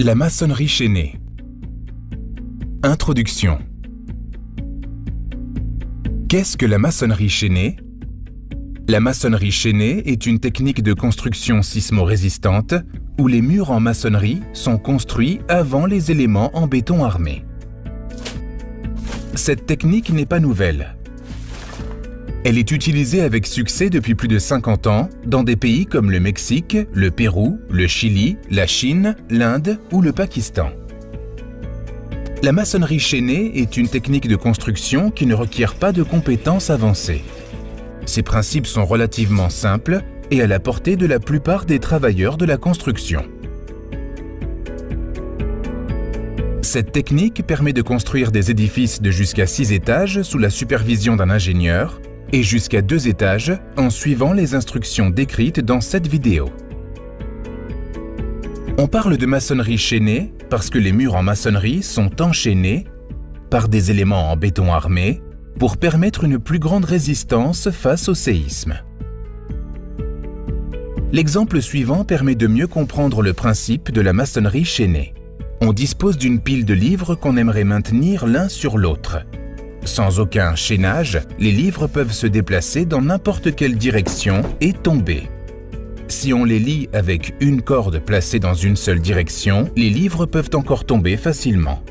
La maçonnerie chaînée. Introduction. Qu'est-ce que la maçonnerie chaînée? La maçonnerie chaînée est une technique de construction sismo-résistante où les murs en maçonnerie sont construits avant les éléments en béton armé. Cette technique n'est pas nouvelle. Elle est utilisée avec succès depuis plus de 50 ans dans des pays comme le Mexique, le Pérou, le Chili, la Chine, l'Inde ou le Pakistan. La maçonnerie chaînée est une technique de construction qui ne requiert pas de compétences avancées. Ses principes sont relativement simples et à la portée de la plupart des travailleurs de la construction. Cette technique permet de construire des édifices de jusqu'à 6 étages sous la supervision d'un ingénieur et jusqu'à 2 étages en suivant les instructions décrites dans cette vidéo. On parle de maçonnerie chaînée parce que les murs en maçonnerie sont enchaînés par des éléments en béton armé pour permettre une plus grande résistance face au séisme. L'exemple suivant permet de mieux comprendre le principe de la maçonnerie chaînée. On dispose d'une pile de livres qu'on aimerait maintenir l'un sur l'autre. Sans aucun chaînage, les livres peuvent se déplacer dans n'importe quelle direction et tomber. Si on les lie avec une corde placée dans une seule direction, les livres peuvent encore tomber facilement.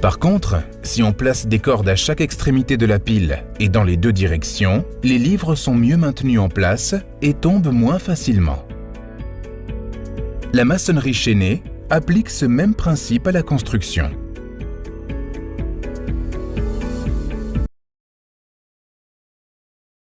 Par contre, si on place des cordes à chaque extrémité de la pile et dans les deux directions, les livres sont mieux maintenus en place et tombent moins facilement. La maçonnerie chaînée applique ce même principe à la construction.